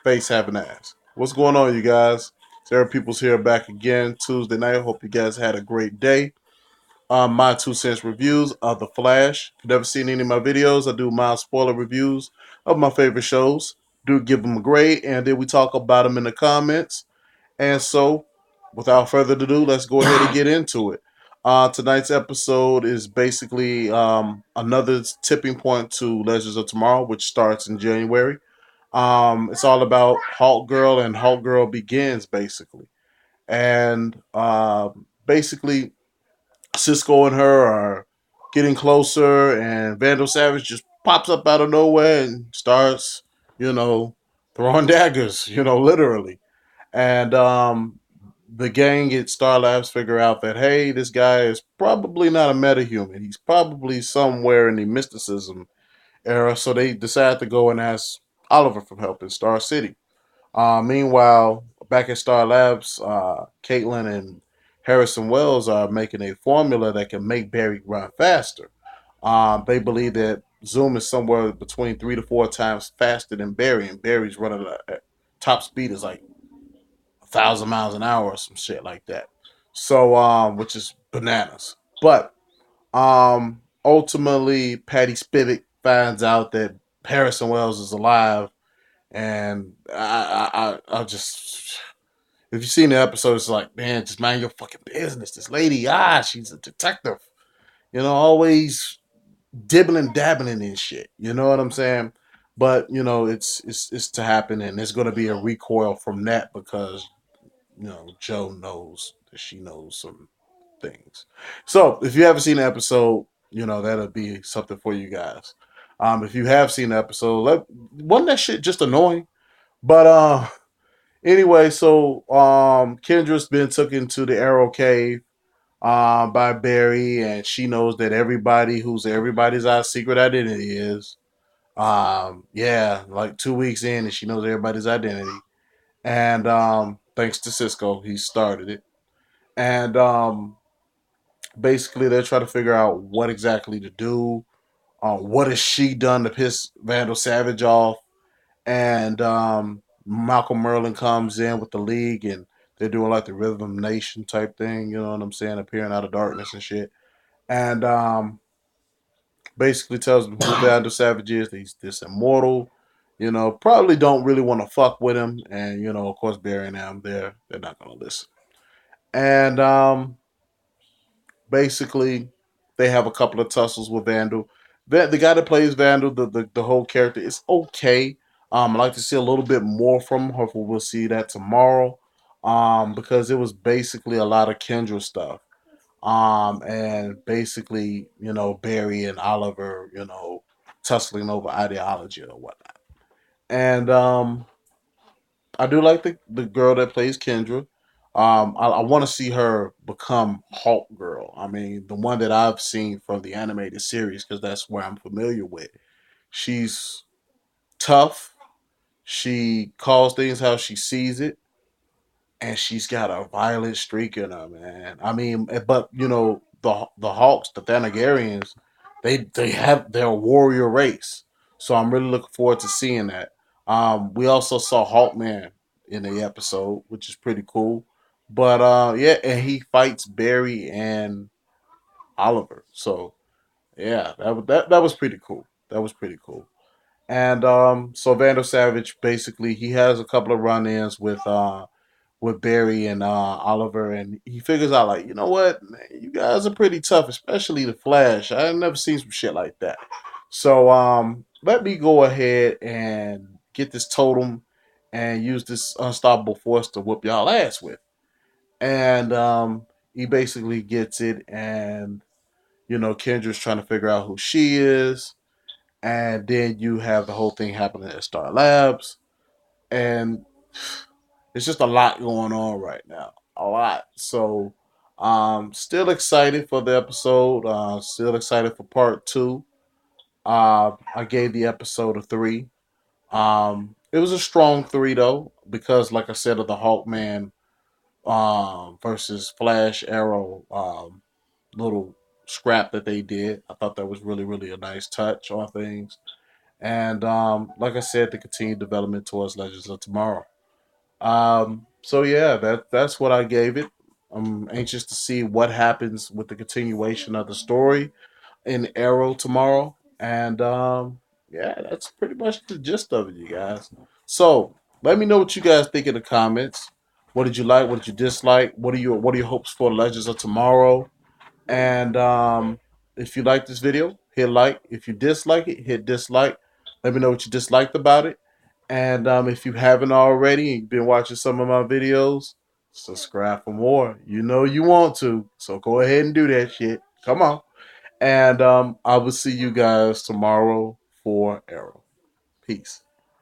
face having ass. What's going on, you guys? Sarah Peoples here back again Tuesday night. Hope you guys had a great day. My 2 cents reviews of The Flash. If you've never seen any of my videos, I do mild spoiler reviews of my favorite shows. Do give them a grade, and then we talk about them in the comments. And so, without further ado, let's go ahead and get into it. Tonight's episode is basically another tipping point to Legends of Tomorrow, which starts in January. It's all about Hulk Girl and Hulk Girl Begins, basically. And basically, Cisco and her are getting closer, and Vandal Savage just pops up out of nowhere and starts, you know, throwing daggers, literally. And the gang at Star Labs figure out that, hey, this guy is probably not a metahuman. He's probably somewhere in the mysticism era. So they decide to go and ask Oliver for help in Star City. Meanwhile, back at Star Labs, Caitlin and Harrison Wells are making a formula that can make Barry run faster. They believe that Zoom is somewhere between 3 to 4 times faster than Barry, and Barry's running at top speed is like 1,000 miles an hour or some shit like that. So, which is bananas. But ultimately, Patty Spivak finds out that Harrison Wells is alive, and I just, if you've seen the episode, it's like, man, just mind your fucking business. This lady, she's a detective. Always dibbling, dabbling in shit. You know what I'm saying? But it's to happen, and there's going to be a recoil from that because Joe knows that she knows some things. So if you haven't seen the episode, that'll be something for you guys. If you have seen the episode, wasn't that shit just annoying? But anyway, so Kendra's been taken to the Arrow Cave by Barry, and she knows that everybody's our secret identity is. Yeah, like 2 weeks in, and she knows everybody's identity. And thanks to Cisco, he started it. And basically, they're trying to figure out what exactly to do. What has she done to piss Vandal Savage off? And Malcolm Merlin comes in with the League, and they're doing like the Rhythm Nation type thing. You know what I'm saying? Appearing out of darkness and shit. And basically tells them who Vandal Savage is. He's this immortal. Probably don't really want to fuck with him. And of course, Barry and them, they're not gonna listen. And basically, they have a couple of tussles with Vandal. The guy that plays Vandal, the whole character is okay. I'd like to see a little bit more from him. Hopefully, we'll see that tomorrow. Because it was basically a lot of Kendra stuff. And basically, Barry and Oliver, tussling over ideology or whatnot. And I do like the girl that plays Kendra. I want to see her become Hulk Girl. I mean, the one that I've seen from the animated series, because that's where I'm familiar with. She's tough. She calls things how she sees it, and she's got a violent streak in her, man. I mean, but the Hawks, the Thanagarians, they have their warrior race. So I'm really looking forward to seeing that. We also saw Hawkman in the episode, which is pretty cool. But yeah, and he fights Barry and Oliver. So yeah, that was pretty cool. That was pretty cool. And so Vandal Savage basically he has a couple of run-ins with Barry and Oliver, and he figures out like, you know what, man, you guys are pretty tough, especially the Flash. I've never seen some shit like that. So let me go ahead and get this totem and use this unstoppable force to whoop y'all ass with. And he basically gets it, and Kendra's trying to figure out who she is, and then you have the whole thing happening at Star Labs, and it's just a lot going on right now. A lot. So still excited for the episode. Still excited for part two. I gave the episode a 3. It was a strong 3 though, because like I said, of the Hawkman versus Flash Arrow little scrap that they did. I thought that was really, really a nice touch on things. and like I said, the continued development towards Legends of Tomorrow. So yeah, that's what I gave it. I'm anxious to see what happens with the continuation of the story in Arrow tomorrow, and yeah, that's pretty much the gist of it, you guys. So let me know what you guys think in the comments. What did you like? What did you dislike? What are your hopes for Legends of Tomorrow? And if you like this video, hit like. If you dislike it, hit dislike. Let me know what you disliked about it. And if you haven't already and you've been watching some of my videos, subscribe for more. You know you want to. So go ahead and do that shit. Come on. And I will see you guys tomorrow for Arrow. Peace.